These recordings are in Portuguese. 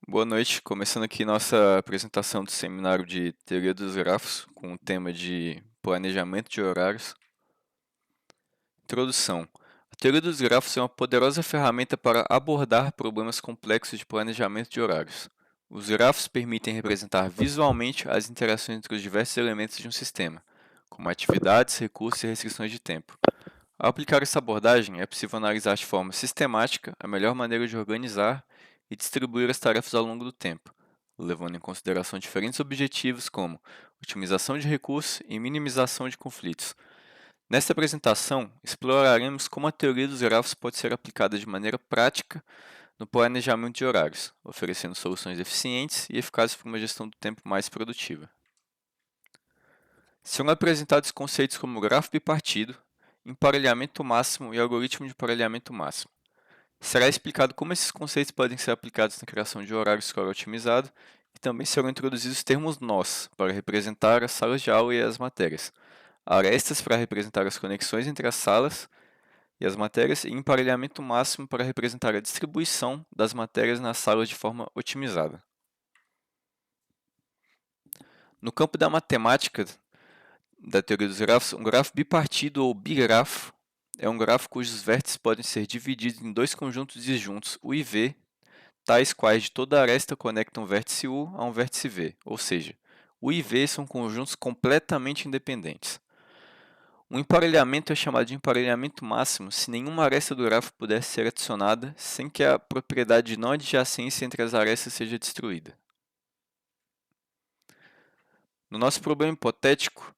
Boa noite, começando aqui nossa apresentação do seminário de Teoria dos Grafos, com o tema de Planejamento de Horários. Introdução. A teoria dos grafos é uma poderosa ferramenta para abordar problemas complexos de planejamento de horários. Os grafos permitem representar visualmente as interações entre os diversos elementos de um sistema, como atividades, recursos e restrições de tempo. Ao aplicar essa abordagem, é possível analisar de forma sistemática a melhor maneira de organizar e distribuir as tarefas ao longo do tempo, levando em consideração diferentes objetivos como otimização de recursos e minimização de conflitos. Nesta apresentação, exploraremos como a teoria dos grafos pode ser aplicada de maneira prática no planejamento de horários, oferecendo soluções eficientes e eficazes para uma gestão do tempo mais produtiva. Serão apresentados conceitos como grafo bipartido, emparelhamento máximo e algoritmo de emparelhamento máximo. Será explicado como esses conceitos podem ser aplicados na criação de horário escolar otimizado e também serão introduzidos termos nós para representar as salas de aula e as matérias, arestas para representar as conexões entre as salas e as matérias e emparelhamento máximo para representar a distribuição das matérias nas salas de forma otimizada. No campo da matemática da teoria dos grafos, um grafo bipartido ou bigrafo é um grafo cujos vértices podem ser divididos em dois conjuntos disjuntos U e V, tais quais de toda aresta conectam um vértice U a um vértice V, ou seja, U e V são conjuntos completamente independentes. Um emparelhamento é chamado de emparelhamento máximo se nenhuma aresta do grafo puder ser adicionada sem que a propriedade de não adjacência entre as arestas seja destruída. No nosso problema hipotético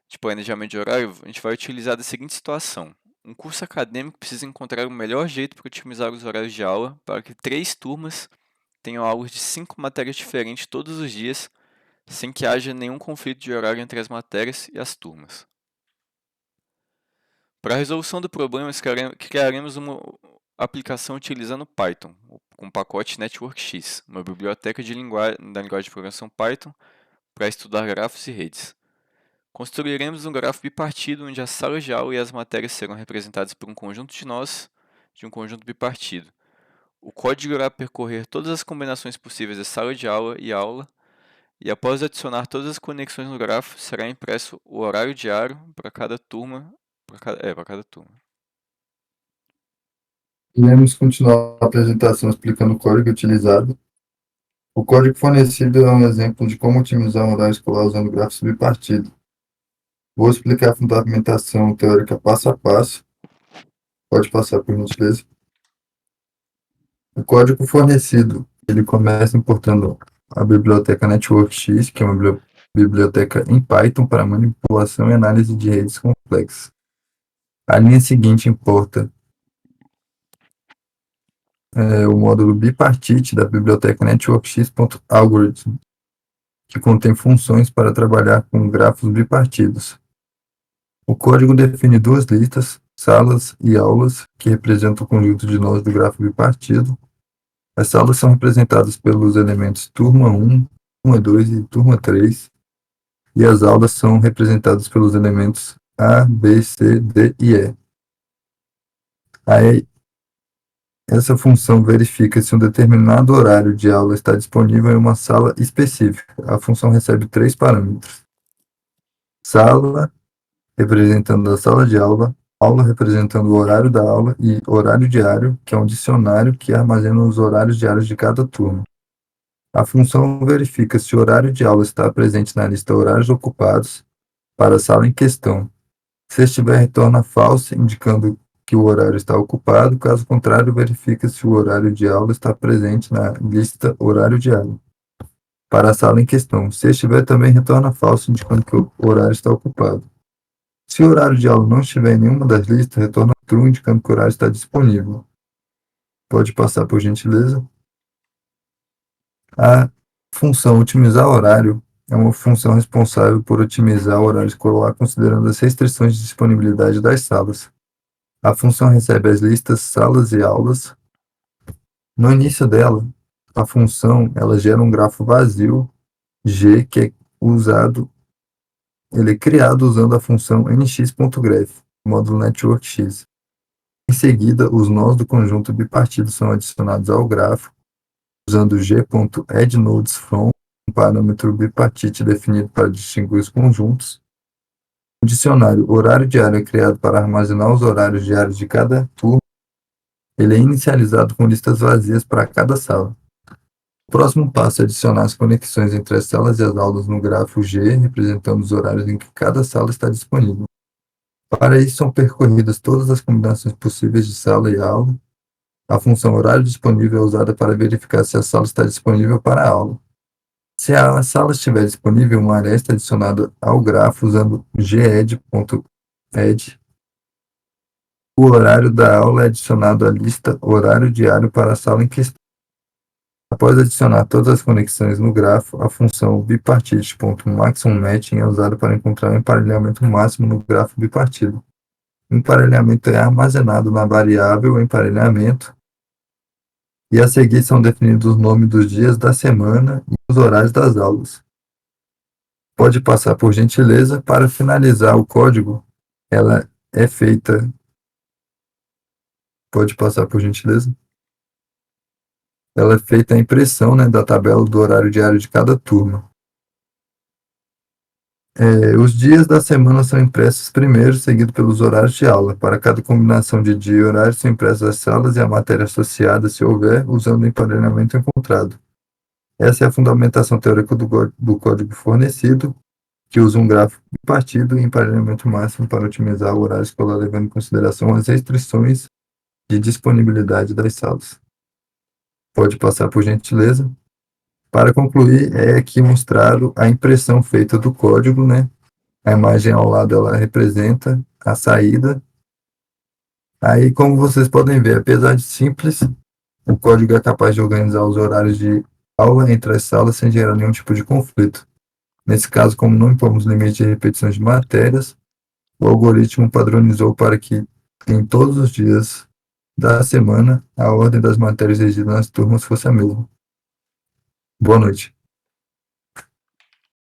de planejamento de horário, a gente vai utilizar da seguinte situação. Um curso acadêmico precisa encontrar o melhor jeito para otimizar os horários de aula para que 3 turmas tenham aulas de 5 matérias diferentes todos os dias, sem que haja nenhum conflito de horário entre as matérias e as turmas. Para a resolução do problema, criaremos uma aplicação utilizando Python, com o pacote NetworkX, uma biblioteca da linguagem de programação Python para estudar grafos e redes. Construiremos um grafo bipartido onde as salas de aula e as matérias serão representadas por um conjunto de nós de um conjunto bipartido. O código irá percorrer todas as combinações possíveis de sala de aula e aula, e após adicionar todas as conexões no grafo, será impresso o horário diário para cada turma. Para cada turma. Iremos continuar a apresentação explicando o código utilizado. O código fornecido é um exemplo de como otimizar um horário escolar usando grafos bipartido. Vou explicar a fundamentação teórica passo a passo. Pode passar, por gentileza. O código fornecido, ele começa importando a biblioteca NetworkX, que é uma biblioteca em Python para manipulação e análise de redes complexas. A linha seguinte importa o módulo bipartite da biblioteca networkx.algorithm, que contém funções para trabalhar com grafos bipartidos. O código define duas listas, salas e aulas, que representam o conjunto de nós do grafo bipartido. As salas são representadas pelos elementos turma 1, turma 2 e turma 3, e as aulas são representadas pelos elementos A, B, C, D e E. Aí, essa função verifica se um determinado horário de aula está disponível em uma sala específica. A função recebe 3 parâmetros: sala, representando a sala de aula, aula representando o horário da aula e horário diário, que é um dicionário que armazena os horários diários de cada turma. A função verifica se o horário de aula está presente na lista horários ocupados para a sala em questão. Se estiver, retorna false, indicando que o horário está ocupado. Caso contrário, verifica se o horário de aula está presente na lista horário diário para a sala em questão. Se estiver, também retorna falso, indicando que o horário está ocupado. Se o horário de aula não estiver em nenhuma das listas, retorna true, indicando que o horário está disponível. Pode passar, por gentileza. A função otimizar horário é uma função responsável por otimizar o horário escolar considerando as restrições de disponibilidade das salas. A função recebe as listas salas e aulas. No início dela, a função ela gera um grafo vazio G que é usado, ele é criado usando a função nx.graph, módulo networkx. Em seguida, os nós do conjunto bipartido são adicionados ao grafo usando g.addNodesFrom, um parâmetro bipartite definido para distinguir os conjuntos. O dicionário horário diário é criado para armazenar os horários diários de cada turma. Ele é inicializado com listas vazias para cada sala. O próximo passo é adicionar as conexões entre as salas e as aulas no grafo G, representando os horários em que cada sala está disponível. Para isso, são percorridas todas as combinações possíveis de sala e aula. A função horário disponível é usada para verificar se a sala está disponível para a aula. Se a sala estiver disponível, uma aresta é adicionada ao grafo usando gadd.add. O horário da aula é adicionado à lista horário diário para a sala em questão. Após adicionar todas as conexões no grafo, a função bipartite.maximummatching é usada para encontrar o emparelhamento máximo no grafo bipartido. O emparelhamento é armazenado na variável emparelhamento e a seguir são definidos os nomes dos dias da semana e os horários das aulas. Pode passar por gentileza. Para finalizar o código, ela é feita. Pode passar por gentileza. Ela é feita a impressão, né, da tabela do horário diário de cada turma. Os dias da semana são impressos primeiro, seguido pelos horários de aula. Para cada combinação de dia e horário, são impressas as salas e a matéria associada, se houver, usando o emparelhamento encontrado. Essa é a fundamentação teórica do código fornecido, que usa um gráfico bipartido e emparelhamento máximo para otimizar o horário escolar, levando em consideração as restrições de disponibilidade das salas. Pode passar por gentileza. Para concluir, é aqui mostrado a impressão feita do código, né? A imagem ao lado, ela representa a saída. Aí, como vocês podem ver, apesar de simples, o código é capaz de organizar os horários de aula entre as salas sem gerar nenhum tipo de conflito. Nesse caso, como não impomos limite de repetição de matérias, o algoritmo padronizou para que, em todos os dias da semana, a ordem das matérias exigidas nas turmas fosse a mesma. Boa noite.